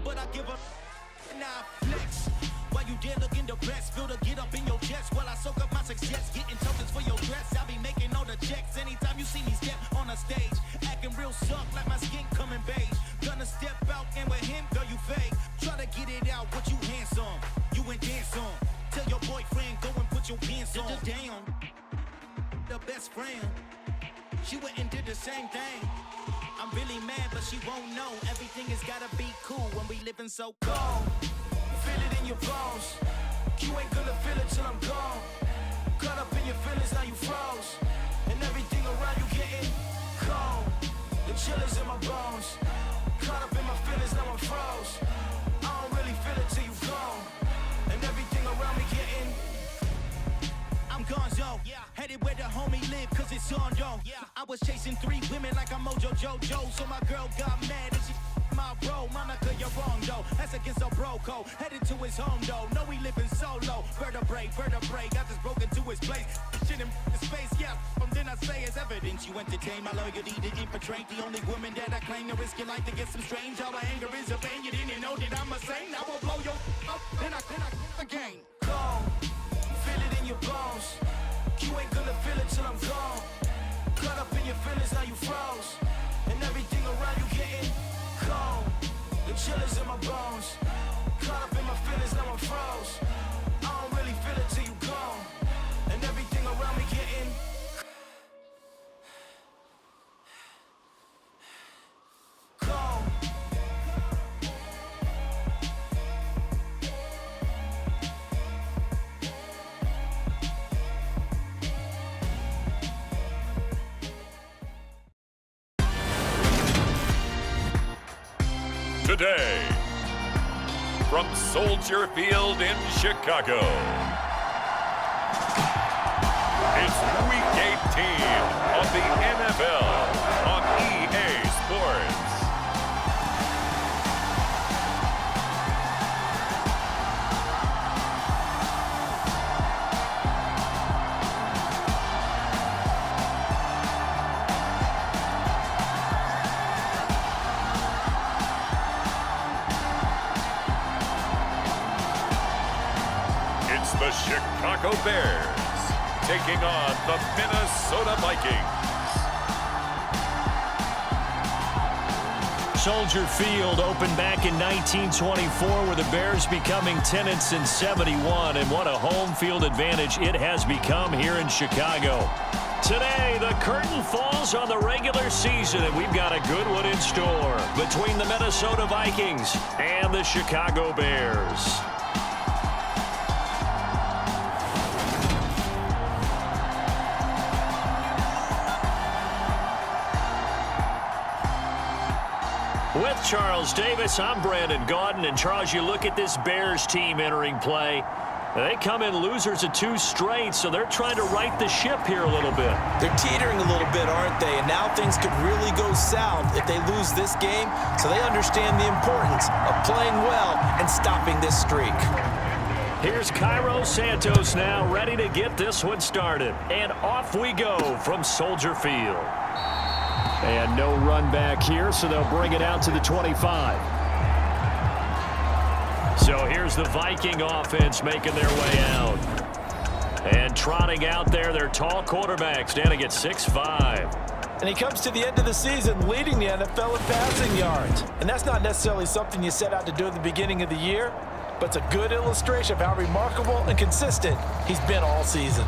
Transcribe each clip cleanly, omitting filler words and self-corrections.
but I give up. Now flex. While you dare look in the best, feel the get up in your chest while I soak up my success. Getting tokens for your dress, I be making all the checks. Anytime you see me step on a stage, acting real suck like my skin coming beige. Gonna step out and with him, girl, you fake. Try to get it out, what you handsome, you ain't dance on. Tell your boyfriend, go and put your pants on. Damn, the best friend, she went and did the same thing. I'm really mad, but she won't know. Everything has gotta be cool when we living so cold. Feel it in your bones. You ain't gonna feel it till I'm gone. Caught up in your feelings, now you froze. And everything around you getting cold. The chill is in my bones. Caught up in my feelings, now I'm froze. I don't really feel it till you gone. And everything around me getting, I'm gonzo, headed where the homie live, cause it's on, yo. I was chasing 3 women like I'm Mojo Jojo, so my girl got mad and she my bro. Monica, you're wrong, though. That's against our bro code. Headed to his home, though. No, we living solo. Vertebrae, got this broken to his place. Shit in his face, then I say it's evidence. You entertain my loyalty to infiltrate the only woman that I claim to risk your life to get some strange. All my anger is a pain. You didn't know that I'm a saint. I will blow your up, then I again. Gone. Feel it in your bones. You ain't gonna feel it till I'm gone. Caught up in your feelings, now you froze. And everything around you getting cold. The chill is in my bones. Caught up in my feelings, now I'm froze. I don't really feel it till you gone. And everything around me getting cold. Today, from Soldier Field in Chicago, it's Week 18 of the NFL on EA Sports. The Chicago Bears taking on the Minnesota Vikings. Soldier Field opened back in 1924 with the Bears becoming tenants in 71, and what a home field advantage it has become here in Chicago. Today, the curtain falls on the regular season, and we've got a good one in store between the Minnesota Vikings and the Chicago Bears. With Charles Davis, I'm Brandon Gaudin. And Charles, you look at this Bears team entering play. They come in losers of 2 straight, so they're trying to right the ship here a little bit. They're teetering a little bit, aren't they? And now things could really go south if they lose this game, so they understand the importance of playing well and stopping this streak. Here's Cairo Santos now, ready to get this one started. And off we go from Soldier Field. And no run back here, so they'll bring it out to the 25. So here's the Viking offense making their way out. And trotting out there, their tall quarterback standing at 6'5". And he comes to the end of the season leading the NFL in passing yards. And that's not necessarily something you set out to do at the beginning of the year, but it's a good illustration of how remarkable and consistent he's been all season.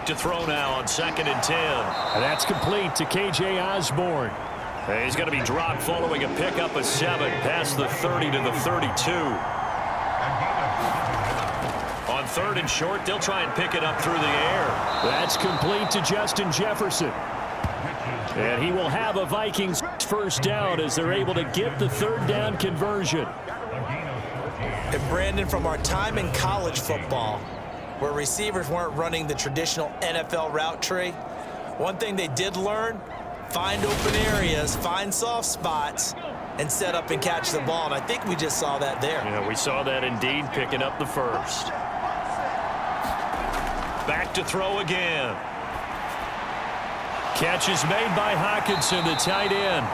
To throw now on 2nd and 10. And that's complete to K.J. Osborne. And he's going to be dropped following a pickup of 7 past the 30 to the 32. On 3rd and short, they'll try and pick it up through the air. That's complete to Justin Jefferson. And he will have a Vikings first down as they're able to get the third down conversion. And Brandon, from our time in college football, where receivers weren't running the traditional NFL route tree, one thing they did learn, find open areas, find soft spots, and set up and catch the ball. And I think we just saw that there. Yeah, we saw that indeed, picking up the first. Back to throw again. Catch is made by Hockenson, the tight end.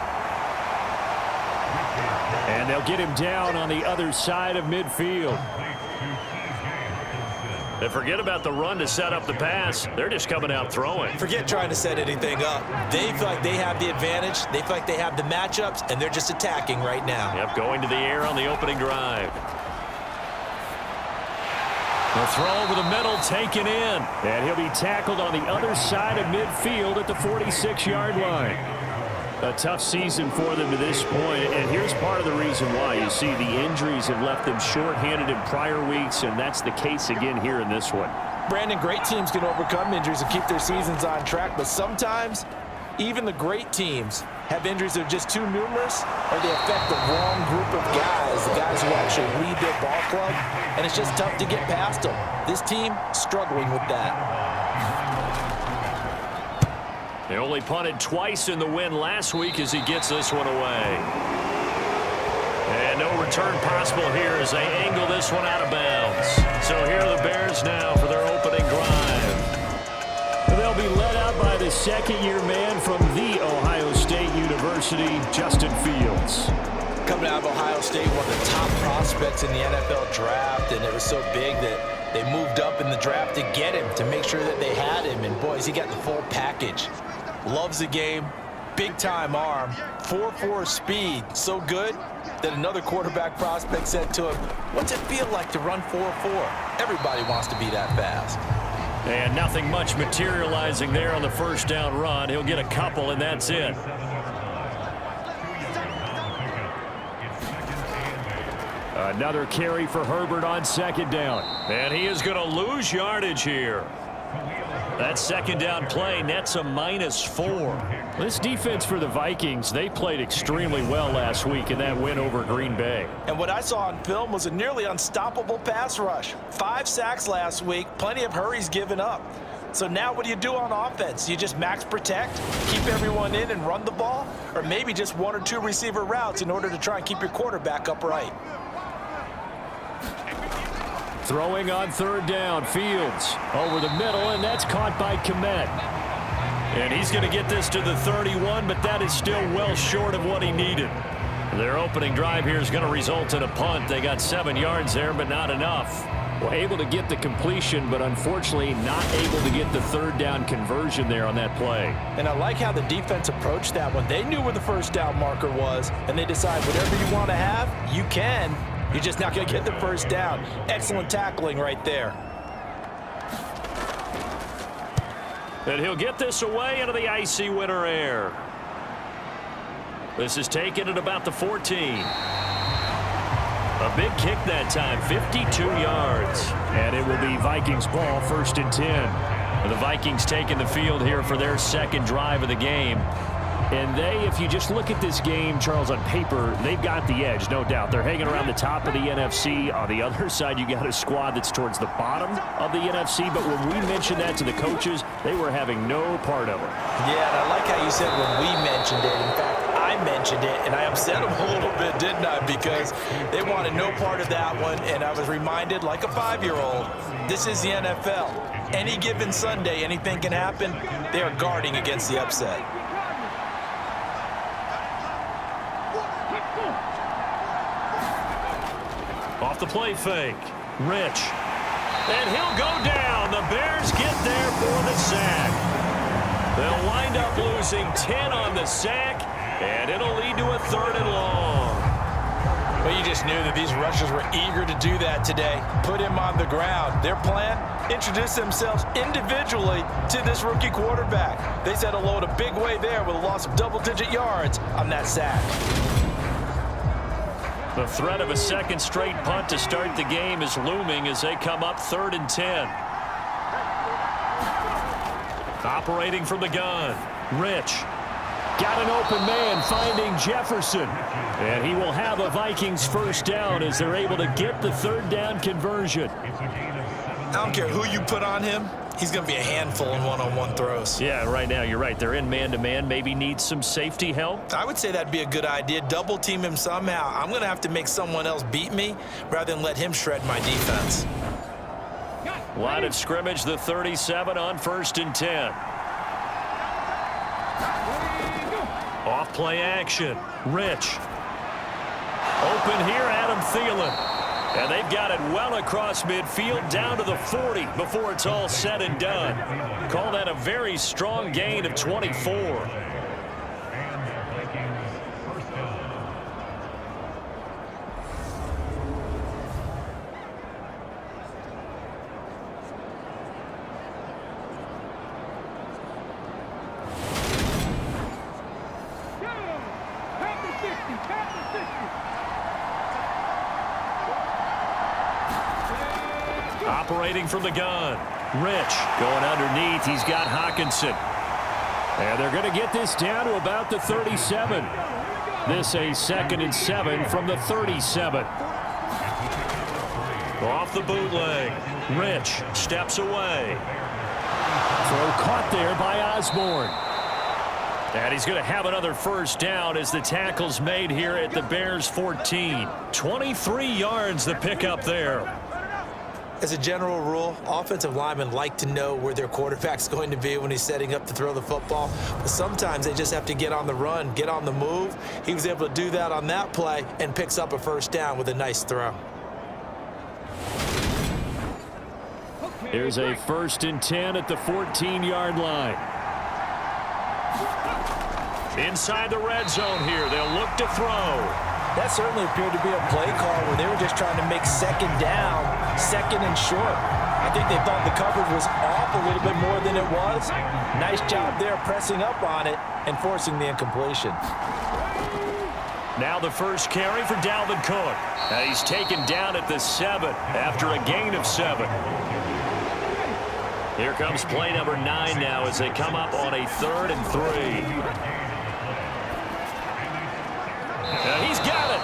And they'll get him down on the other side of midfield. And forget about the run to set up the pass. They're just coming out throwing. Forget trying to set anything up. They feel like they have the advantage. They feel like they have the matchups, and they're just attacking right now. Yep, going to the air on the opening drive. The throw over the middle, taken in. And he'll be tackled on the other side of midfield at the 46-yard line. A tough season for them to this point, and here's part of the reason why. You see the injuries have left them short-handed in prior weeks, and that's the case again here in this one. Brandon, great teams can overcome injuries and keep their seasons on track, but sometimes even the great teams have injuries that are just too numerous, or they affect the wrong group of guys, the guys who actually lead their ball club, and it's just tough to get past them. This team struggling with that. They only punted twice in the win last week as he gets this one away. And no return possible here as they angle this one out of bounds. So here are the Bears now for their opening drive. They'll be led out by the second-year man from The Ohio State University, Justin Fields. Coming out of Ohio State, one of the top prospects in the NFL draft, and it was so big that they moved up in the draft to get him, to make sure that they had him. And boys, he got the full package. Loves the game, big-time arm, 4.4 speed, so good that another quarterback prospect said to him, "What's it feel like to run 4.4? Everybody wants to be that fast." And nothing much materializing there on the first down run. He'll get a couple, and that's it. Another carry for Herbert on second down. And he is going to lose yardage here. That second down play nets a -4. This defense for the Vikings, they played extremely well last week in that win over Green Bay. And what I saw on film was a nearly unstoppable pass rush. 5 sacks last week, plenty of hurries given up. So now what do you do on offense? You just max protect, keep everyone in and run the ball? Or maybe just 1 or 2 receiver routes in order to try and keep your quarterback upright? Throwing on third down, Fields over the middle, and that's caught by Kmet. And he's going to get this to the 31, but that is still well short of what he needed. Their opening drive here is going to result in a punt. They got 7 yards there, but not enough. Well, able to get the completion, but unfortunately not able to get the third down conversion there on that play. And I like how the defense approached that one. They knew where the first down marker was, and they decide whatever you want to have, you can. You're just not going to get the first down. Excellent tackling right there. And he'll get this away into the icy winter air. This is taken at about the 14. A big kick that time, 52 yards. And it will be Vikings ball, 1st and 10. The Vikings taking the field here for their second drive of the game. And they, if you just look at this game, Charles, on paper, they've got the edge, no doubt. They're hanging around the top of the NFC. On the other side, you got a squad that's towards the bottom of the NFC. But when we mentioned that to the coaches, they were having no part of it. Yeah, and I like how you said when we mentioned it. In fact, I mentioned it, and I upset them a little bit, didn't I? Because they wanted no part of that one, and I was reminded, like a 5-year-old, this is the NFL. Any given Sunday, anything can happen. They are guarding against the upset. Off the play fake, Rich. And he'll go down. The Bears get there for the sack. They'll wind up losing 10 on the sack, and it'll lead to a 3rd and long. Well, you just knew that these rushers were eager to do that today. Put him on the ground. Their plan, introduce themselves individually to this rookie quarterback. They said hello in a big way there with a loss of double-digit yards on that sack. The threat of a second straight punt to start the game is looming as they come up 3rd and 10. Operating from the gun, Rich. got an open man finding Jefferson. And he will have a Vikings first down as they're able to get the third down conversion. I don't care who you put on him. He's going to be a handful in one-on-one throws. Yeah, right now you're right. They're in man-to-man. Maybe need some safety help. I would say that'd be a good idea. Double team him somehow. I'm going to have to make someone else beat me rather than let him shred my defense. Line of scrimmage, the 37 on 1st and 10. Off play action. Rich. Open here, Adam Thielen. And they've got it well across midfield down to the 40 before it's all said and done. Call that a very strong gain of 24. Operating from the gun. Rich going underneath. He's got Hawkinson. And they're going to get this down to about the 37. This a 2nd and 7 from the 37. Off the bootleg. Rich steps away. Throw caught there by Osborne. And he's going to have another first down as the tackle's made here at the Bears 14. 23 yards the pickup there. As a general rule, offensive linemen like to know where their quarterback's going to be when he's setting up to throw the football. But sometimes they just have to get on the run, get on the move. He was able to do that on that play and picks up a first down with a nice throw. Here's a 1st and 10 at the 14-yard line. Inside the red zone here. They'll look to throw. That certainly appeared to be a play call where they were just trying to make second down, second and short. I think they thought the coverage was off a little bit more than it was. Nice job there pressing up on it and forcing the incompletion. Now the first carry for Dalvin Cook. He's taken down at the 7 after a gain of 7. Here comes play number 9 now as they come up on a 3rd and 3. He's got it.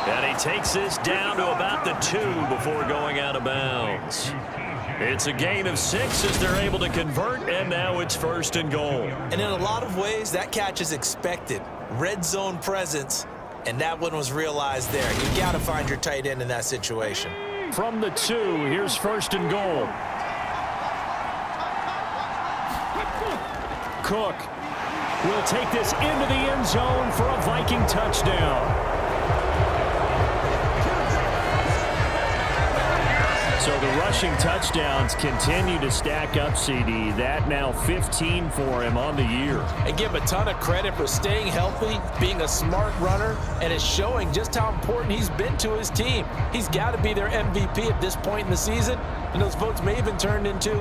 And he takes this down to about the 2 before going out of bounds. It's a gain of 6 as they're able to convert, and now it's 1st and goal. And in a lot of ways, that catch is expected. Red zone presence, and that one was realized there. You got to find your tight end in that situation. From the 2, here's 1st and goal. Cook will take this into the end zone for a Viking touchdown. So the rushing touchdowns continue to stack up, CD. That now 15 for him on the year. And give him a ton of credit for staying healthy, being a smart runner, and it's showing just how important he's been to his team. He's got to be their MVP at this point in the season, and those votes may even turn into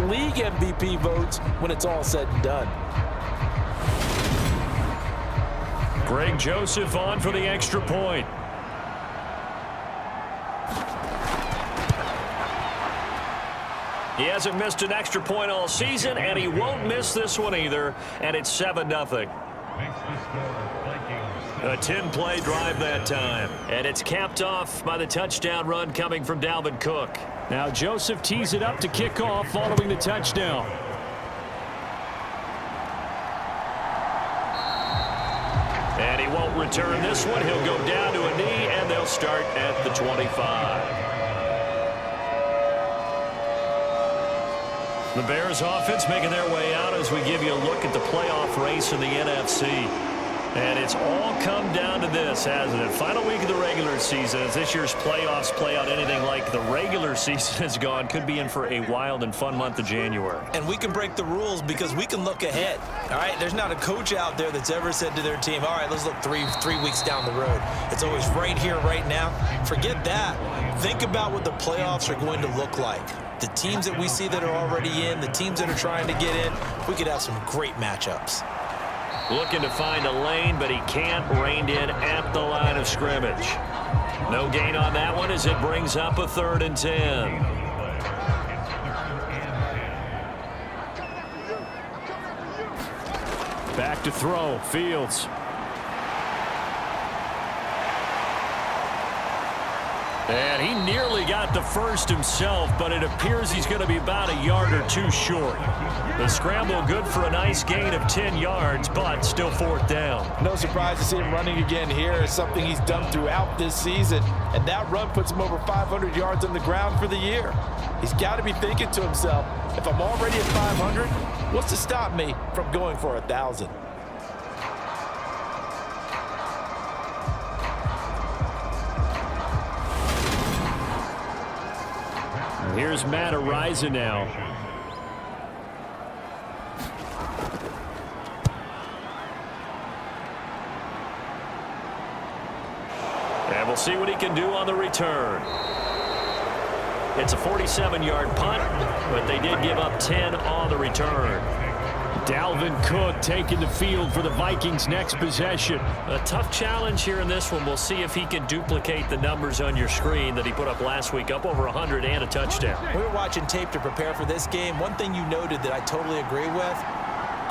league MVP votes when it's all said and done. Greg Joseph on for the extra point. He hasn't missed an extra point all season, and he won't miss this one either, and it's 7-0. A 10-play drive that time, and it's capped off by the touchdown run coming from Dalvin Cook. Now Joseph tees it up to kick off following the touchdown. And he won't return this one. He'll go down to a knee, and they'll start at the 25. The Bears offense making their way out as we give you a look at the playoff race in the NFC. And it's all come down to this, hasn't it? Final week of the regular season. As this year's playoffs play out anything like the regular season has gone, could be in for a wild and fun month of January. And we can break the rules because we can look ahead. All right, there's not a coach out there that's ever said to their team, all right, let's look three weeks down the road. It's always right here, right now. Forget that. Think about what the playoffs are going to look like. The teams that we see that are already in, the teams that are trying to get in, we could have some great matchups. Looking to find a lane, but he can't. Reined in at the line of scrimmage. No gain on that one as it brings up a 3rd and 10. Back to throw. Fields. And he nearly got the first himself, but it appears he's going to be about a yard or two short. The scramble good for a nice gain of 10 yards, but still fourth down. No surprise to see him running again here. It's something he's done throughout this season. And that run puts him over 500 yards on the ground for the year. He's got to be thinking to himself, if I'm already at 500, what's to stop me from going for 1,000? Here's Matt Araiza now. And we'll see what he can do on the return. It's a 47-yard punt, but they did give up 10 on the return. Dalvin Cook taking the field for the Vikings' next possession. A tough challenge here in this one. We'll see if he can duplicate the numbers on your screen that he put up last week, up over 100 and a touchdown. We were watching tape to prepare for this game. One thing you noted that I totally agree with,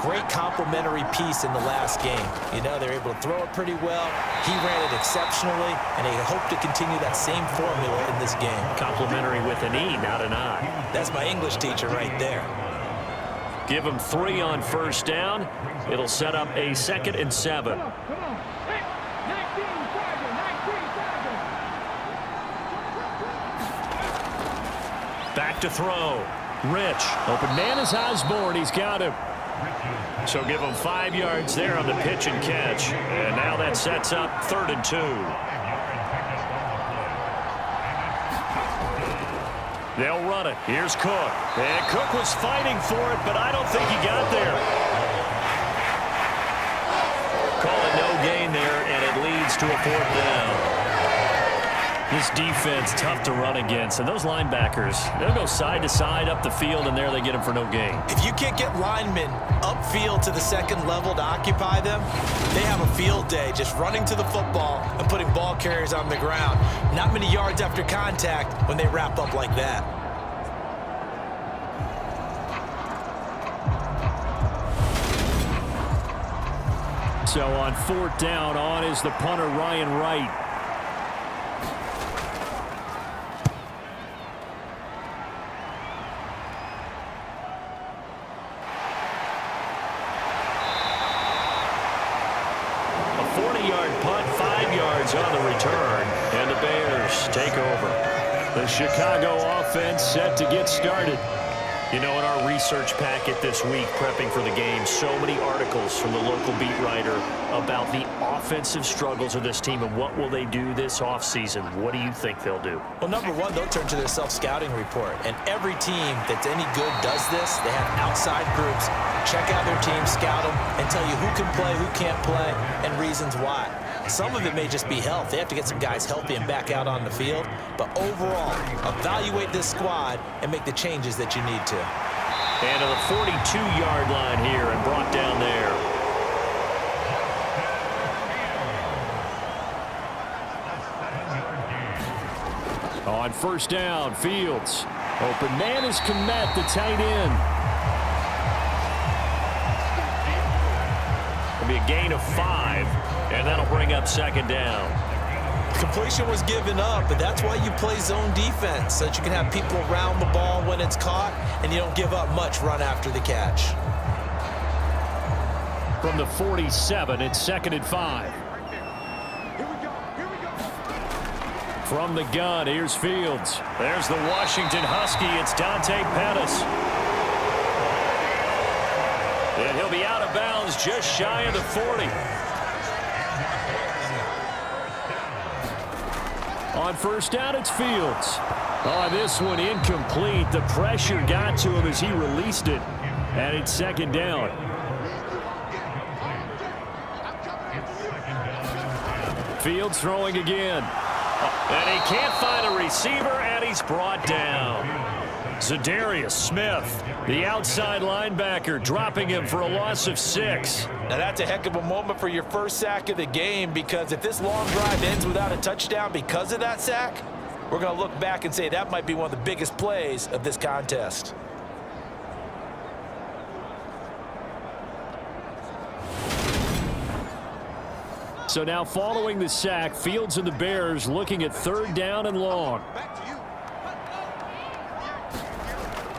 great complementary piece in the last game. You know, they're able to throw it pretty well. He ran it exceptionally, and they hope to continue that same formula in this game. Complimentary with an E, not an I. That's my English teacher right there. Give him 3 on first down. It'll set up a 2nd and 7. Back to throw. Rich. Open man is Osborne. He's got him. So give him 5 yards there on the pitch and catch. And now that sets up 3rd and 2. They'll run it. Here's Cook. And Cook was fighting for it, but I don't think he got there. Call it no gain there, and it leads to a 4th down. This defense, tough to run against. And those linebackers, they'll go side to side up the field, and there they get him for no gain. If you can't get linemen upfield to the second level to occupy them, they have a field day just running to the football and putting ball carriers on the ground. Not many yards after contact when they wrap up like that. So on 4th down, on is the punter, Ryan Wright. A 40-yard punt, 5 yards on the return, and the Bears take over. The Chicago offense set to get started. You know, in our research packet this week, prepping for the game, so many articles from the local beat writer about the offensive struggles of this team and what will they do this offseason. What do you think they'll do? Well, number one, they'll turn to their self-scouting report. And every team that's any good does this. They have outside groups, check out their team, scout them, and tell you who can play, who can't play, and reasons why. Some of it may just be health. They have to get some guys healthy and back out on the field. But overall, evaluate this squad and make the changes that you need to. And to the 42-yard line here and brought down there. On first down, Fields. Open man is Kmet, the tight end. It'll be a gain of 5, and that'll bring up 2nd down. Completion was given up, but that's why you play zone defense, so that you can have people around the ball when it's caught, and you don't give up much run after the catch. From the 47, it's 2nd and 5. From the gun, here's Fields. There's the Washington Husky. It's Dante Pettis. And he'll be out of bounds just shy of the 40. On first down, it's Fields. On this one, incomplete. The pressure got to him as he released it. And it's 2nd down. Fields throwing again. And he can't find a receiver, and he's brought down. Za'Darius Smith, the outside linebacker, dropping him for a loss of 6. Now that's a heck of a moment for your first sack of the game, because if this long drive ends without a touchdown because of that sack, we're going to look back and say that might be one of the biggest plays of this contest. So now following the sack, Fields and the Bears looking at 3rd down and long.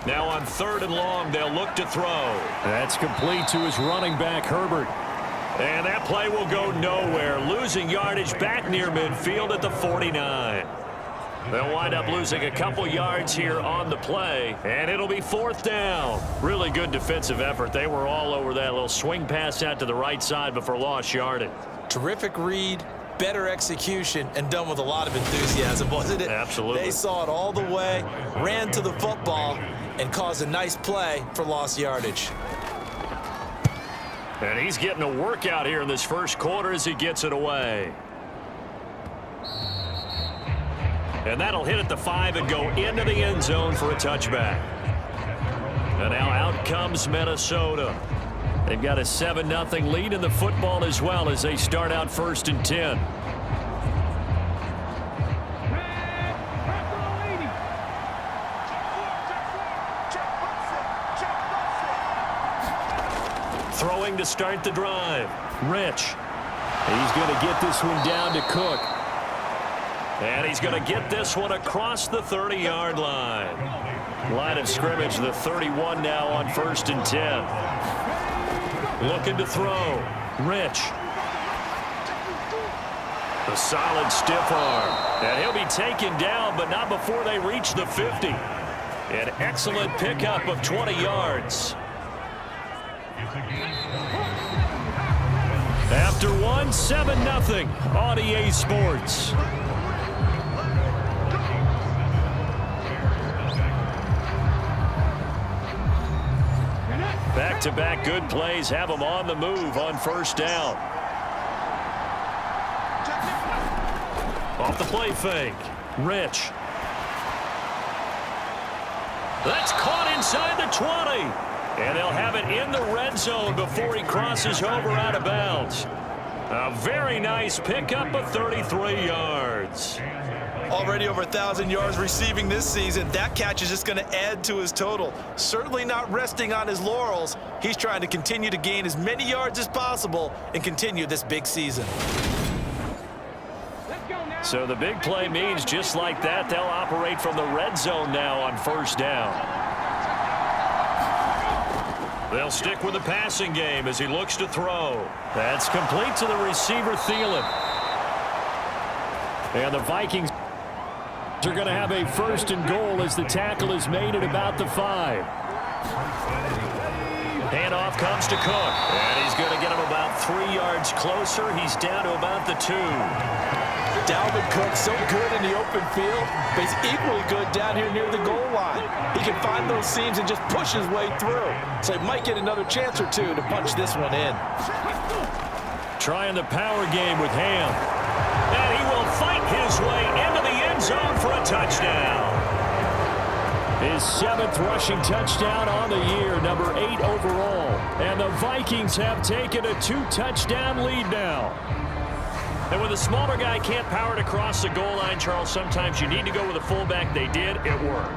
Now on 3rd and long, they'll look to throw. That's complete to his running back, Herbert. And that play will go nowhere, losing yardage back near midfield at the 49. They'll wind up losing a couple yards here on the play, and it'll be 4th down. Really good defensive effort. They were all over that little swing pass out to the right side before lost yardage. Terrific read, better execution, and done with a lot of enthusiasm, wasn't it? Absolutely. They saw it all the way, ran to the football, and caused a nice play for lost yardage. And he's getting a workout here in this first quarter as he gets it away. And that'll hit at the 5 and go into the end zone for a touchback. And now out comes Minnesota. They've got a 7-0 lead in the football as well as they start out 1st and 10. Throwing to start the drive. Rich. He's going to get this one down to Cook. And he's going to get this one across the 30-yard line. Line of scrimmage, the 31 now on 1st and 10. Looking to throw. Rich. A solid stiff arm. And he'll be taken down, but not before they reach the 50. An excellent pickup of 20 yards. After one, 7-0 on EA Sports. Back-to-back good plays have them on the move on 1st down. Off the play fake. Rich. That's caught inside the 20. And they'll have it in the red zone before he crosses over out of bounds. A very nice pickup of 33 yards. Already over 1,000 yards receiving this season. That catch is just going to add to his total. Certainly not resting on his laurels. He's trying to continue to gain as many yards as possible and continue this big season. So the big play means just like that, they'll operate from the red zone now on 1st down. They'll stick with the passing game as he looks to throw. That's complete to the receiver, Thielen. And the Vikings are going to have a 1st and goal as the tackle is made at about the 5. Handoff comes to Cook. And he's going to get him about 3 yards closer. He's down to about the 2. Dalvin Cook, so good in the open field, but he's equally good down here near the goal line. He can find those seams and just push his way through. So he might get another chance or two to punch this one in. Trying the power game with Ham. And he will fight his way into the end zone for a touchdown. His 7th rushing touchdown on the year, number 8 overall. And the Vikings have taken a 2-touchdown lead now. And when the smaller guy can't power it across the goal line, Charles, sometimes you need to go with a fullback. They did. It worked.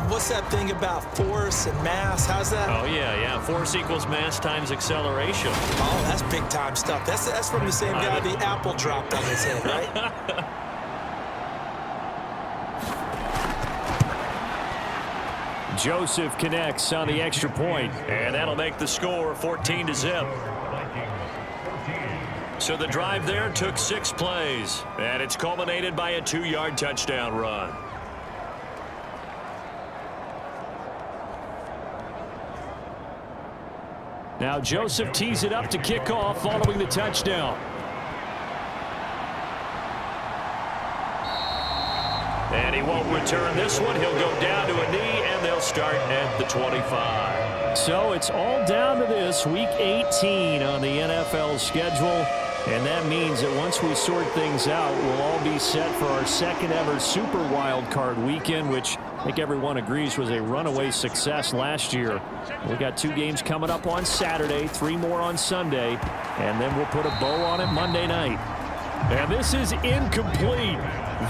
What's that thing about force and mass? How's that? Oh, yeah. Force equals mass times acceleration. Oh, that's big-time stuff. That's from the same guy the apple dropped on his head, right? Joseph connects on the extra point, and that'll make the score 14-0. So the drive there took 6 plays, and it's culminated by a 2-yard touchdown run. Now Joseph tees it up to kick off following the touchdown. And he won't return this one. He'll go down to a knee, and they'll start at the 25. So it's all down to this, Week 18 on the NFL schedule. And that means that once we sort things out, we'll all be set for our 2nd ever Super Wild Card weekend, which I think everyone agrees was a runaway success last year. We got 2 games coming up on Saturday, 3 more on Sunday, and then we'll put a bow on it Monday night. And this is incomplete.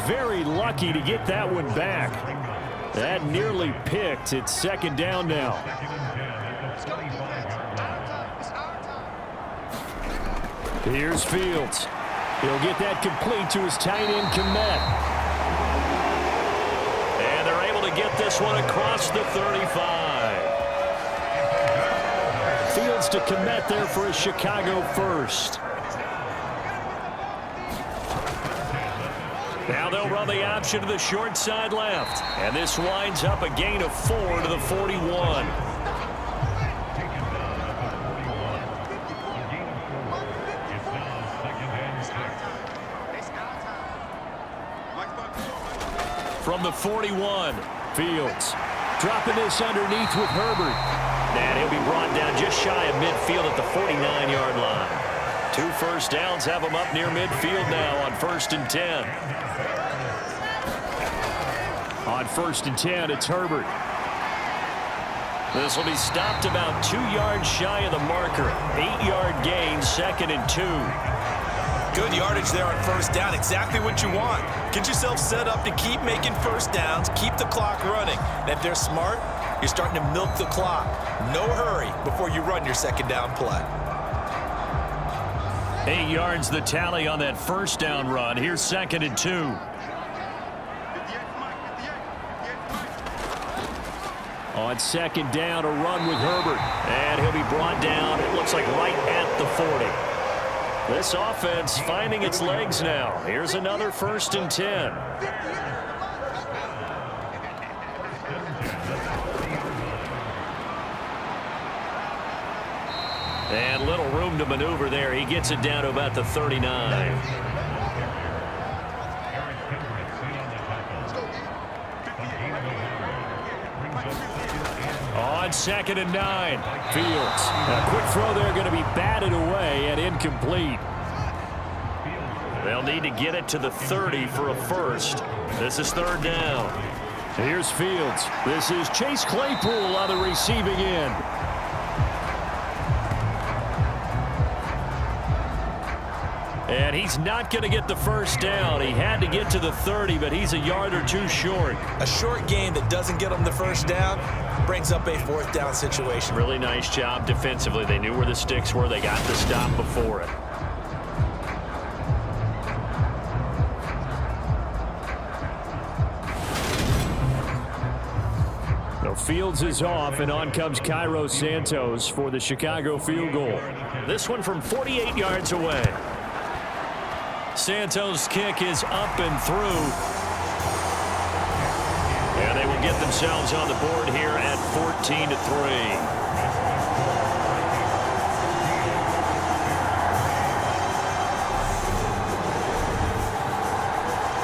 Very lucky to get that one back. That nearly picked. It's 2nd down now. Here's Fields. He'll get that complete to his tight end, Kmet. And they're able to get this one across the 35. Fields to Kmet there for a Chicago first. Now they'll run the option to the short side left. And this winds up a gain of 4 to the 41. From the 41, Fields dropping this underneath with Herbert. And he'll be brought down just shy of midfield at the 49-yard line. 2 first downs have him up near midfield now on 1st and 10. On 1st and 10, it's Herbert. This will be stopped about 2 yards shy of the marker. 8-yard gain, 2nd and 2. Good yardage there on first down. Exactly what you want. Get yourself set up to keep making first downs, keep the clock running. And if they're smart, you're starting to milk the clock. No hurry before you run your second down play. 8 yards the tally on that first down run. Here's 2nd and 2. On 2nd down, a run with Herbert. And he'll be brought down, it looks like right at the 40. This offense finding its legs now. Here's another 1st and 10. And little room to maneuver there. He gets it down to about the 39. On 2nd and 9, Fields. A quick throw there going to be batted away and incomplete. They'll need to get it to the 30 for a first. This is 3rd down. Here's Fields. This is Chase Claypool on the receiving end. And he's not going to get the first down. He had to get to the 30, but he's a yard or 2 short. A short gain that doesn't get him the first down brings up a 4th down situation. Really nice job defensively. They knew where the sticks were. They got the stop before it. So Fields is off, and on comes Cairo Santos for the Chicago field goal. This one from 48 yards away. Santos' kick is up and through. And they will get themselves on the board here at 14-3.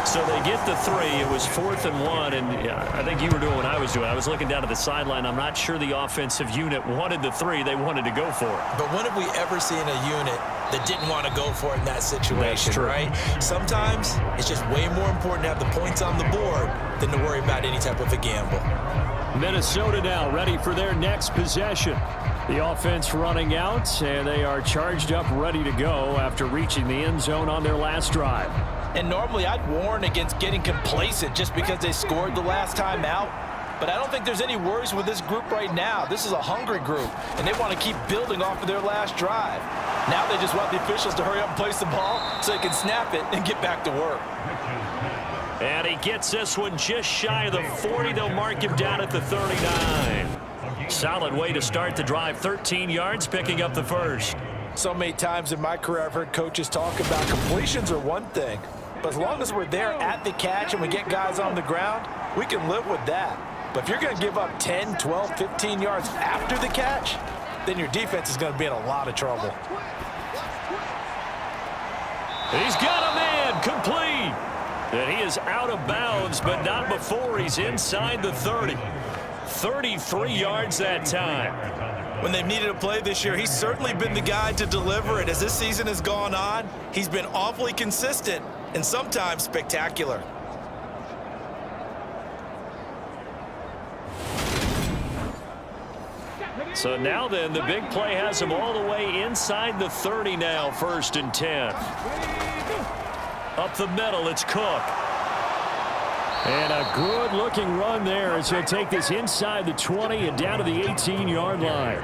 So they get the 3. It was 4th and 1, and I think you were doing what I was doing. I was looking down at the sideline. I'm not sure the offensive unit wanted the 3. They wanted to go for it. But when have we ever seen a unit that didn't want to go for it in that situation, right? Sometimes it's just way more important to have the points on the board than to worry about any type of a gamble. Minnesota now ready for their next possession. The offense running out, and they are charged up, ready to go after reaching the end zone on their last drive. And normally I'd warn against getting complacent just because they scored the last time out. But I don't think there's any worries with this group right now. This is a hungry group, and they want to keep building off of their last drive. Now they just want the officials to hurry up and place the ball so they can snap it and get back to work. And he gets this one just shy of the 40. They'll mark him down at the 39. Solid way to start the drive. 13 yards, picking up the first. So many times in my career I've heard coaches talk about completions are one thing. But as long as we're there at the catch and we get guys on the ground, we can live with that. But if you're going to give up 10, 12, 15 yards after the catch, then your defense is going to be in a lot of trouble. He's got a man complete. And he is out of bounds, but not before he's inside the 30. 33 yards that time. When they've needed a play this year, he's certainly been the guy to deliver it. As this season has gone on, he's been awfully consistent and sometimes spectacular. So now then, the big play has him all the way inside the 30 now, 1st and 10. Up the middle, it's Cook. And a good-looking run there as he'll take this inside the 20 and down to the 18-yard line.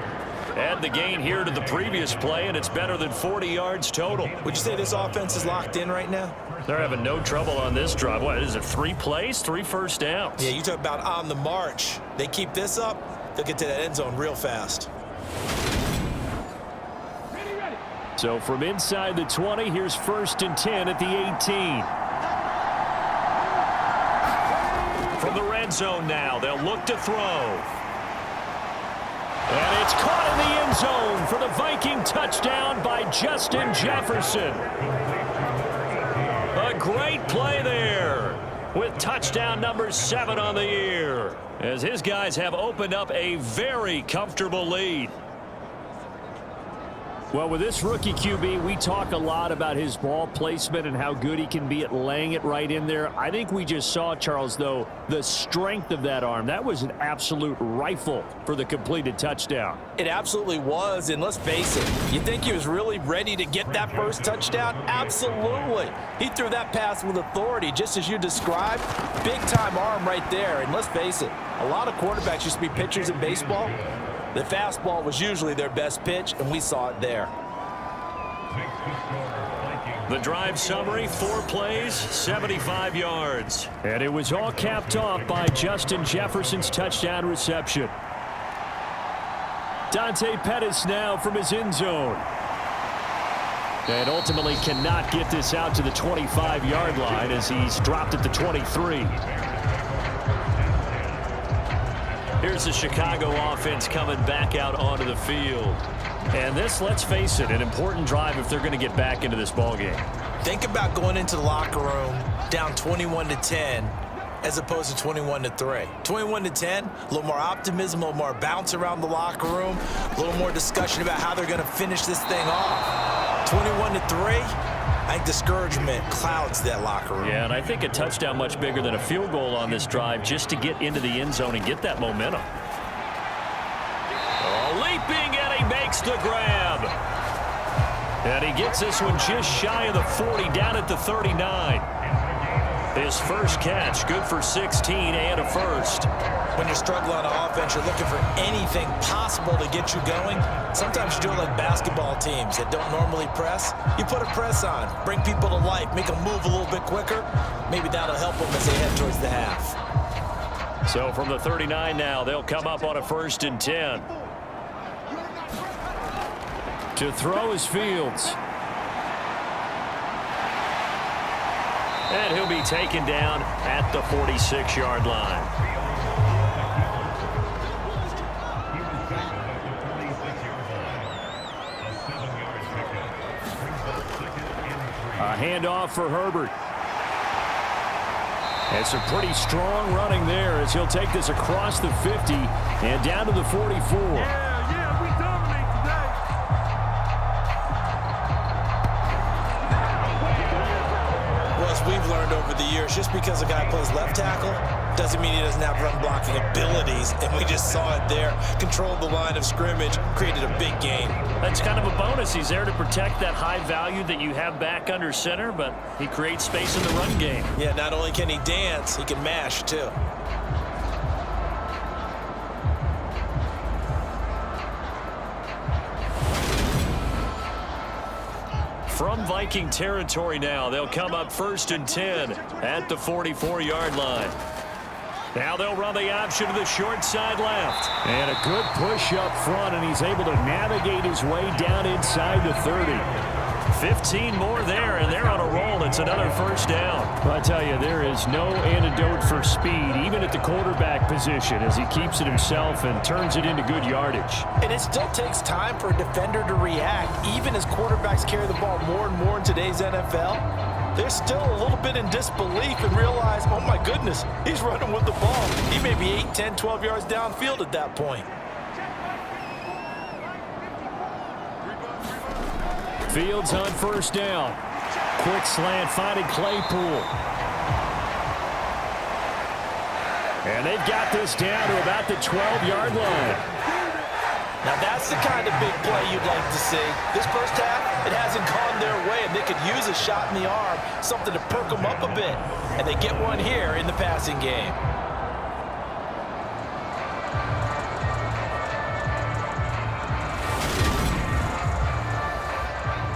Add the gain here to the previous play, and it's better than 40 yards total. Would you say this offense is locked in right now? They're having no trouble on this drive. What is it, 3 plays, 3 first downs? Yeah, you talk about on the march. They keep this up, they'll get to that end zone real fast. So from inside the 20, here's 1st and 10 at the 18. From the red zone now, they'll look to throw. And it's caught in the end zone for the Viking touchdown by Justin Jefferson. A great play there with touchdown number 7 on the year, as his guys have opened up a very comfortable lead. Well, with this rookie QB, we talk a lot about his ball placement and how good he can be at laying it right in there. I think we just saw, Charles, though, the strength of that arm. That was an absolute rifle for the completed touchdown. It absolutely was, and let's face it, you think he was really ready to get that first touchdown? Absolutely. He threw that pass with authority, just as you described. Big-time arm right there, and let's face it, a lot of quarterbacks used to be pitchers in baseball. The fastball was usually their best pitch, and we saw it there. The drive summary, 4 plays, 75 yards. And it was all capped off by Justin Jefferson's touchdown reception. Dante Pettis now from his end zone. And ultimately cannot get this out to the 25-yard line as he's dropped at the 23. Here's the Chicago offense coming back out onto the field. And this, let's face it, an important drive if they're going to get back into this ballgame. Think about going into the locker room down 21-10 as opposed to 21-3. 21-10, a little more optimism, a little more bounce around the locker room, a little more discussion about how they're going to finish this thing off. 21-3. I think discouragement clouds that locker room. Yeah, and I think a touchdown much bigger than a field goal on this drive just to get into the end zone and get that momentum. Oh, leaping, and he makes the grab. And he gets this one just shy of the 40, down at the 39. His first catch, good for 16 and a first. When you're struggling on offense, you're looking for anything possible to get you going. Sometimes you do it like basketball teams that don't normally press. You put a press on, bring people to life, make them move a little bit quicker. Maybe that'll help them as they head towards the half. So from the 39 now, they'll come up on a 1st and 10. To throw is Fields. And he'll be taken down at the 46-yard line. A handoff for Herbert. It's a pretty strong running there as he'll take this across the 50 and down to the 44. We've learned over the years, just because a guy plays left tackle doesn't mean he doesn't have run blocking abilities, and we just saw it there. Controlled the line of scrimmage, created a big gain. That's kind of a bonus. He's there to protect that high value that you have back under center, but he creates space in the run game. Yeah, not only can he dance, he can mash too. From Viking territory now, they'll come up 1st and 10 at the 44-yard line. Now they'll run the option to the short side left. And a good push up front, and he's able to navigate his way down inside the 30. 15 more there, and they're on a roll. It's another 1st down. I tell you, there is no antidote for speed, even at the quarterback position, as he keeps it himself and turns it into good yardage. And it still takes time for a defender to react, even as quarterbacks carry the ball more and more in today's NFL. They're still a little bit in disbelief and realize, oh my goodness, he's running with the ball. He may be 8, 10, 12 yards downfield at that point. Fields on 1st down. Quick slant finding Claypool. And they've got this down to about the 12-yard line. Now that's the kind of big play you'd like to see. This first half, it hasn't gone their way, and they could use a shot in the arm, something to perk them up a bit. And they get one here in the passing game.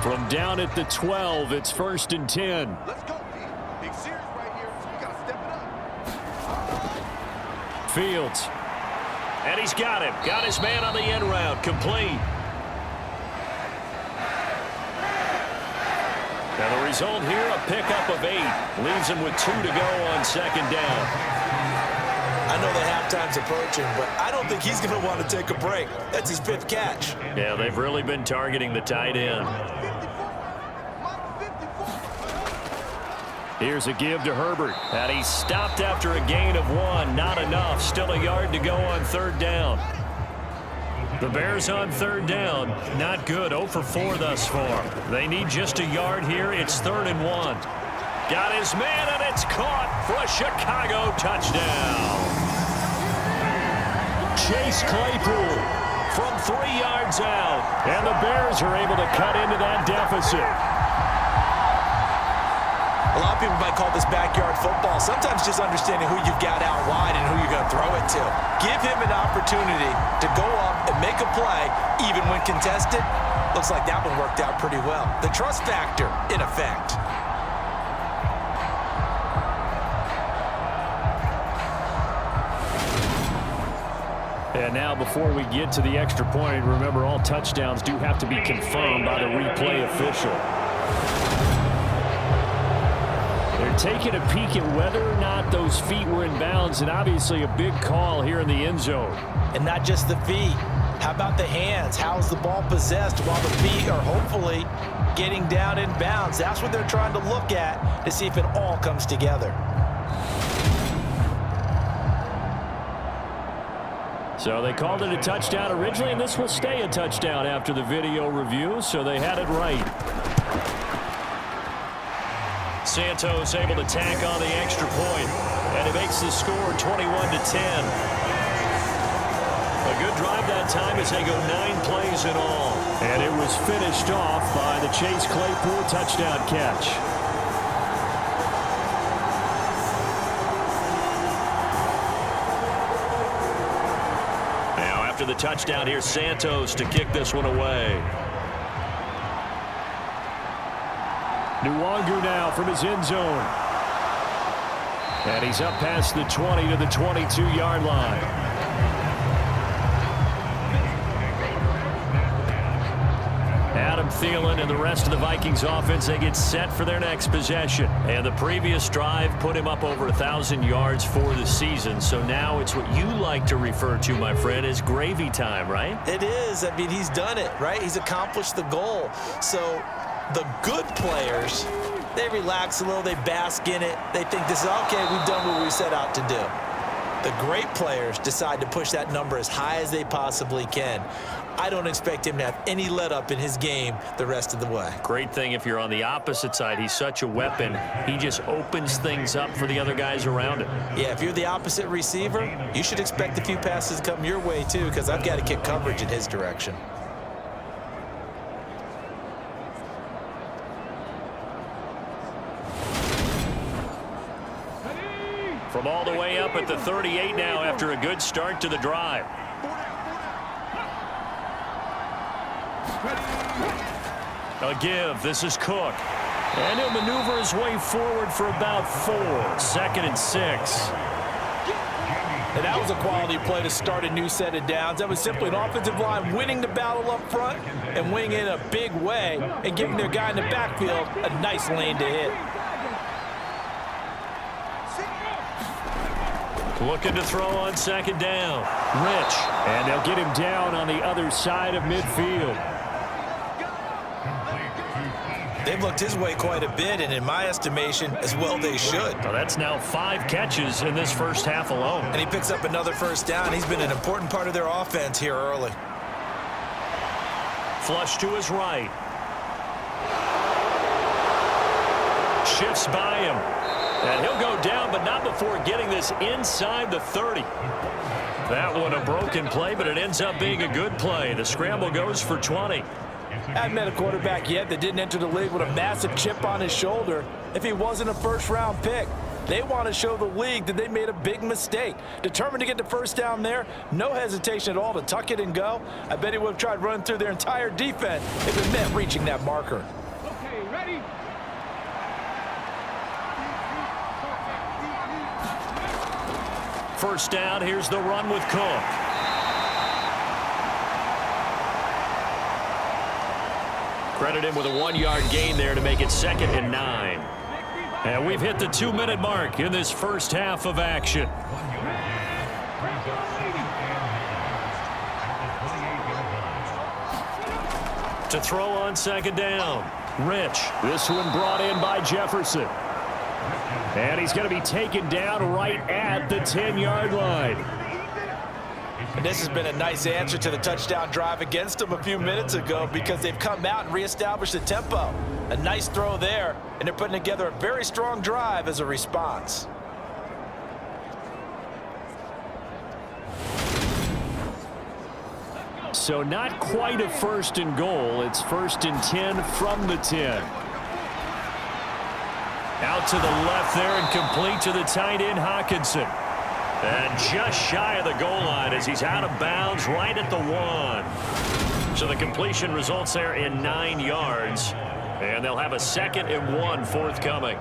From down at the 12, it's 1st and 10. Let's go, D. Big series right here. You got to step it up. Fields. And he's got him. Got his man on the end route. Complete. And the result here, a pickup of 8. Leaves him with 2 to go on 2nd down. I know the halftime's approaching, but I don't think he's going to want to take a break. That's his 5th catch. Yeah, they've really been targeting the tight end. Here's a give to Herbert. And he's stopped after a gain of 1. Not enough. Still a yard to go on 3rd down. The Bears on 3rd down. Not good. 0 for 4 thus far. They need just a yard here. It's 3rd and 1. Got his man, and it's caught for a Chicago touchdown. Chase Claypool from 3 yards out. And the Bears are able to cut into that deficit. A lot of people might call this backyard football. Sometimes just understanding who you've got out wide and who you're going to throw it to. Give him an opportunity to go up and make a play, even when contested. Looks like that one worked out pretty well. The trust factor, in effect. And now before we get to the extra point, remember all touchdowns do have to be confirmed by the replay official. They're taking a peek at whether or not those feet were in bounds, and obviously a big call here in the end zone. And not just the feet. How about the hands? How's the ball possessed while the feet are hopefully getting down in bounds? That's what they're trying to look at to see if it all comes together. So they called it a touchdown originally, and this will stay a touchdown after the video review, so they had it right. Santos able to tack on the extra point, and it makes the score 21-10. A good drive that time as they go 9 plays in all. And it was finished off by the Chase Claypool touchdown catch. Now after the touchdown, here's Santos to kick this one away. Nwangu now from his end zone. And he's up past the 20 to the 22-yard line. Adam Thielen and the rest of the Vikings offense, they get set for their next possession. And the previous drive put him up over 1,000 yards for the season. So now it's what you like to refer to, my friend, as gravy time, right? It is. I mean, he's done it, right? He's accomplished the goal. So the good players, they relax a little, they bask in it. They think this is, okay, we've done what we set out to do. The great players decide to push that number as high as they possibly can. I don't expect him to have any let-up in his game the rest of the way. Great thing if you're on the opposite side. He's such a weapon. He just opens things up for the other guys around him. Yeah, if you're the opposite receiver, you should expect a few passes to come your way, too, because I've got to kick coverage in his direction. From all the way up at the 38 now after a good start to the drive. A give. This is Cook. And he'll maneuver his way forward for about 4. 2nd and 6. And that was a quality play to start a new set of downs. That was simply an offensive line winning the battle up front and winning in a big way and giving their guy in the backfield a nice lane to hit. Looking to throw on 2nd down. Rich. And they'll get him down on the other side of midfield. They've looked his way quite a bit, and in my estimation, as well they should. Well, that's now 5 catches in this first half alone. And he picks up another first down. He's been an important part of their offense here early. Flush to his right. Shifts by him. And he'll go down, but not before getting this inside the 30. That one a broken play, but it ends up being a good play. The scramble goes for 20. I haven't met a quarterback yet that didn't enter the league with a massive chip on his shoulder if he wasn't a first-round pick. They want to show the league that they made a big mistake. Determined to get the first down there, no hesitation at all to tuck it and go. I bet he would have tried running through their entire defense if it meant reaching that marker. Okay, ready? First down, here's the run with Cook. Credit him with a 1-yard gain there to make it 2nd and 9. And we've hit the 2-minute mark in this first half of action. To throw on 2nd down, Rich. This one brought in by Jefferson. And he's going to be taken down right at the 10-yard line. And this has been a nice answer to the touchdown drive against them a few minutes ago because they've come out and reestablished the tempo. A nice throw there, and they're putting together a very strong drive as a response. So not quite a 1st and goal. It's 1st and 10 from the 10. Out to the left there and complete to the tight end, Hawkinson. And just shy of the goal line as he's out of bounds right at the 1. So the completion results there in 9 yards. And they'll have a 2nd and 1 forthcoming.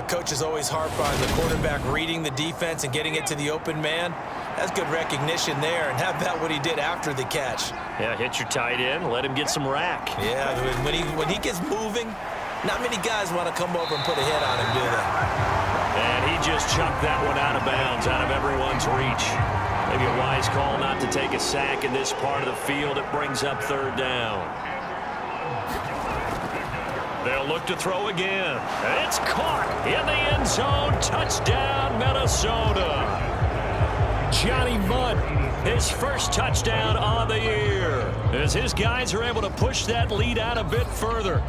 Coaches always harp on the quarterback reading the defense and getting it to the open man. That's good recognition there. And how about what he did after the catch? Yeah, hit your tight end, let him get some rack. Yeah, when he gets moving, not many guys want to come over and put a hit on him, do they? And he just chucked that one out of bounds, out of everyone's reach. Maybe a wise call not to take a sack in this part of the field. It brings up 3rd down. They'll look to throw again. It's caught in the end zone. Touchdown, Minnesota. Johnny Mudd, his first touchdown on the year, as his guys are able to push that lead out a bit further.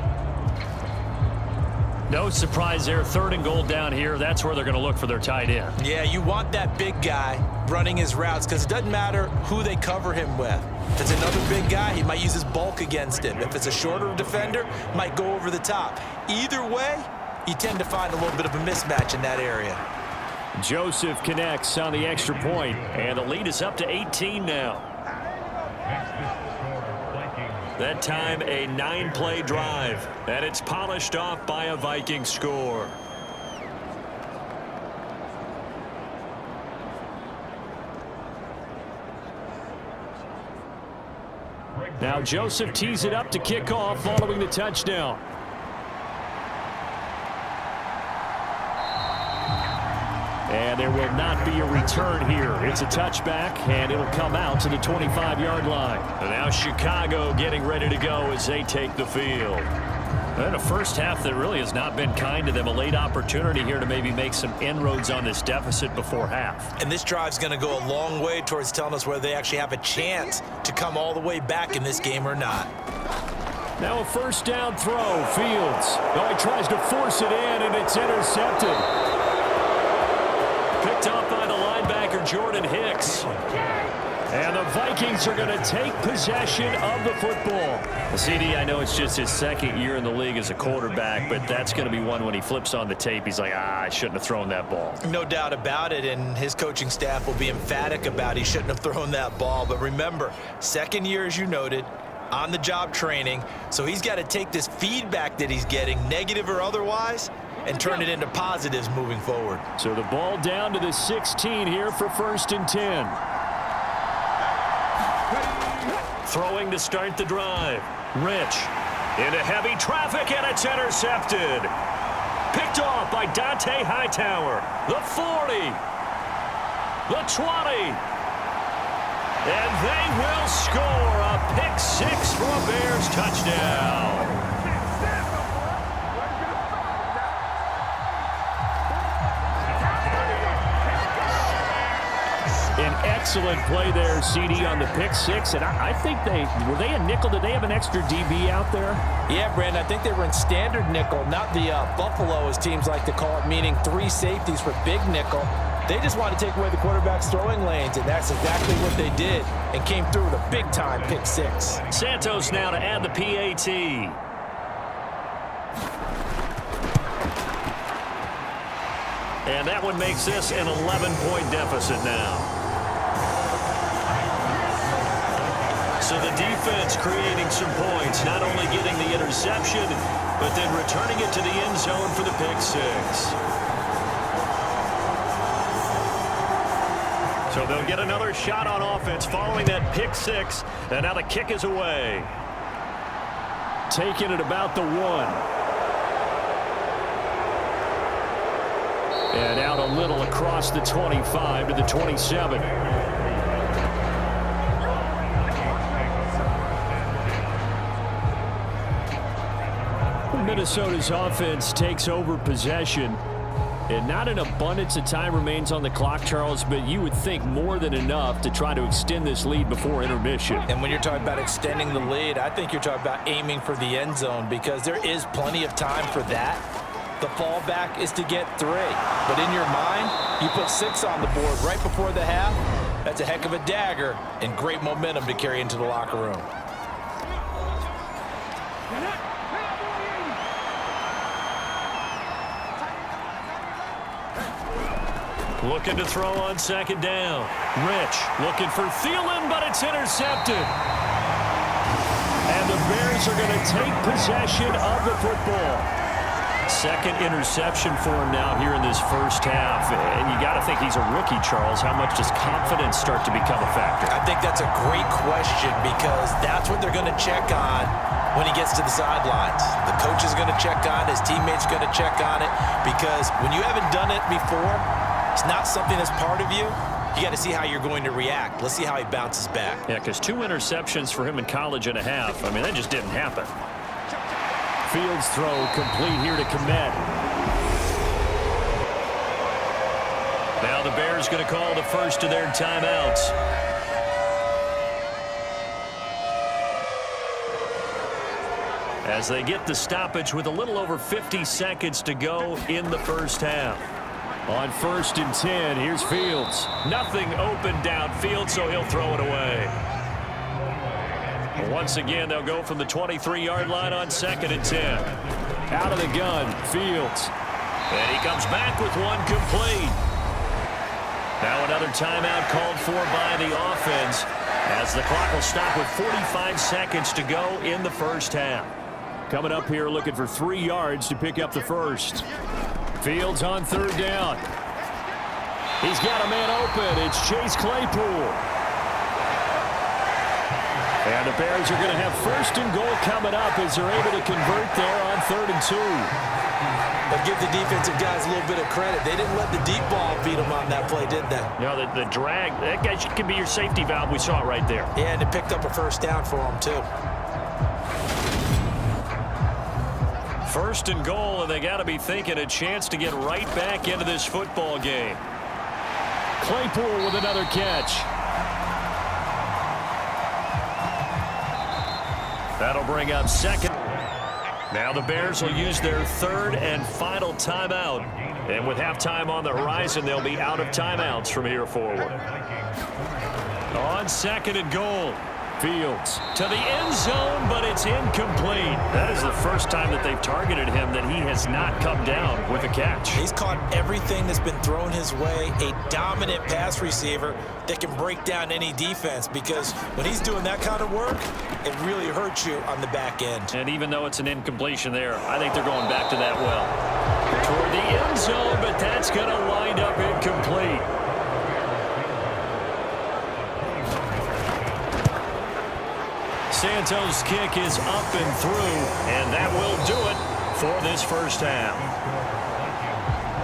No surprise there, 3rd and goal down here. That's where they're going to look for their tight end. Yeah, you want that big guy running his routes because it doesn't matter who they cover him with. If it's another big guy, he might use his bulk against him. If it's a shorter defender, might go over the top. Either way, you tend to find a little bit of a mismatch in that area. Joseph connects on the extra point, and the lead is up to 18 now. That time a 9-play drive, and it's polished off by a Vikings score. Now Joseph tees it up to kick off following the touchdown. And there will not be a return here. It's a touchback, and it'll come out to the 25-yard line. And now Chicago getting ready to go as they take the field. And a first half that really has not been kind to them. A late opportunity here to maybe make some inroads on this deficit before half. And this drive's going to go a long way towards telling us whether they actually have a chance to come all the way back in this game or not. Now a first down throw. Fields. Oh, he tries to force it in, and it's intercepted. Picked up by the linebacker, Jordan Hicks. And the Vikings are going to take possession of the football. CD, I know it's just his 2nd year in the league as a quarterback, but that's going to be one when he flips on the tape, he's like, I shouldn't have thrown that ball. No doubt about it, and his coaching staff will be emphatic about he shouldn't have thrown that ball. But remember, 2nd year, as you noted, on-the-job training, so he's got to take this feedback that he's getting, negative or otherwise, and turn it into positives moving forward. So the ball down to the 16 here for 1st and 10. Throwing to start the drive. Rich into heavy traffic, and it's intercepted. Picked off by Dante Hightower. The 40. The 20. And they will score a pick 6 for a Bears touchdown. An excellent play there, CD, on the pick 6. And I think were they a nickel? Did they have an extra DB out there? Yeah, Brandon, I think they were in standard nickel, not the Buffalo, as teams like to call it, meaning 3 safeties for big nickel. They just wanted to take away the quarterback's throwing lanes, and that's exactly what they did, and came through with a big-time pick 6. Santos now to add the PAT. And that one makes this an 11-point deficit now. So the defense creating some points, not only getting the interception, but then returning it to the end zone for the pick six. So they'll get another shot on offense following that pick six, and now the kick is away. Taking it about the 1. And out a little across the 25 to the 27. Minnesota's offense takes over possession. And not an abundance of time remains on the clock, Charles, but you would think more than enough to try to extend this lead before intermission. And when you're talking about extending the lead, I think you're talking about aiming for the end zone because there is plenty of time for that. The fallback is to get 3. But in your mind, you put 6 on the board right before the half. That's a heck of a dagger and great momentum to carry into the locker room. Looking to throw on second down. Rich looking for Thielen, but it's intercepted. And the Bears are going to take possession of the football. Second interception for him now here in this first half. And you got to think he's a rookie, Charles. How much does confidence start to become a factor? I think that's a great question because that's what they're going to check on when he gets to the sidelines. The coach is going to check on it. His teammates are going to check on it because when you haven't done it before, it's not something that's part of you. You got to see how you're going to react. Let's see how he bounces back. Yeah, because 2 interceptions for him in college and a half. I mean, that just didn't happen. Fields throw complete here to Komet. Now the Bears going to call the first of their timeouts. As they get the stoppage with a little over 50 seconds to go in the first half. On 1st and 10, here's Fields. Nothing open downfield, so he'll throw it away. Once again, they'll go from the 23-yard line on 2nd and 10. Out of the gun, Fields. And he comes back with one complete. Now another timeout called for by the offense as the clock will stop with 45 seconds to go in the first half. Coming up here looking for 3 yards to pick up the first. Fields on 3rd down. He's got a man open. It's Chase Claypool. And the Bears are going to have 1st and goal coming up as they're able to convert there on 3rd and 2. But give the defensive guys a little bit of credit. They didn't let the deep ball beat them on that play, did they? No, the drag, that guy can be your safety valve. We saw it right there. Yeah, and it picked up a 1st down for them, too. 1st and goal, and they got to be thinking a chance to get right back into this football game. Claypool with another catch. That'll bring up 2nd. Now the Bears will use their 3rd and final timeout. And with halftime on the horizon, they'll be out of timeouts from here forward. On 2nd and goal. Fields to the end zone, but it's incomplete. That is the first time that they've targeted him that he has not come down with a catch. He's caught everything that's been thrown his way, a dominant pass receiver that can break down any defense because when he's doing that kind of work, it really hurts you on the back end. And even though it's an incompletion there, I think they're going back to that well. Toward the end zone, but that's going to wind up incomplete. Santos' kick is up and through, and that will do it for this first half.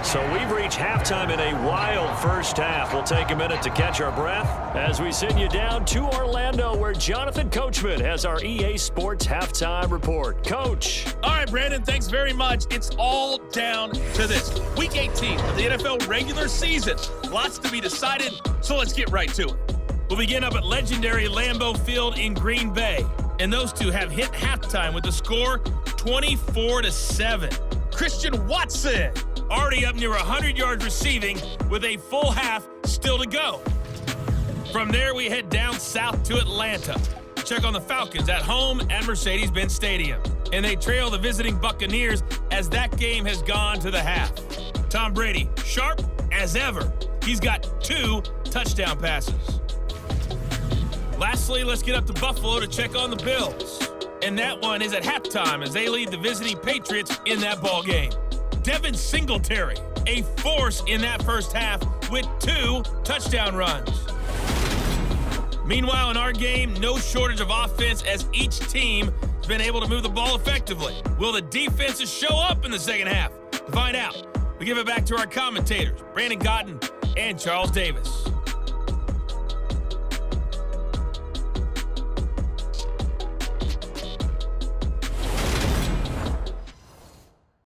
So we've reached halftime in a wild first half. We'll take a minute to catch our breath as we send you down to Orlando, where Jonathan Coachman has our EA Sports halftime report. Coach. All right, Brandon, thanks very much. It's all down to this. Week 18 of the NFL regular season. Lots to be decided, so let's get right to it. We'll begin up at legendary Lambeau Field in Green Bay. And those two have hit halftime with the score 24-7. Christian Watson already up near 100 yards receiving with a full half still to go. From there, we head down south to Atlanta. Check on the Falcons at home at Mercedes-Benz Stadium. And they trail the visiting Buccaneers as that game has gone to the half. Tom Brady, sharp as ever. He's got 2 touchdown passes. Lastly, let's get up to Buffalo to check on the Bills. And that one is at halftime as they lead the visiting Patriots in that ball game. Devin Singletary, a force in that first half with 2 touchdown runs. Meanwhile, in our game, no shortage of offense as each team has been able to move the ball effectively. Will the defenses show up in the second half? To find out, we give it back to our commentators, Brandon Cotton and Charles Davis.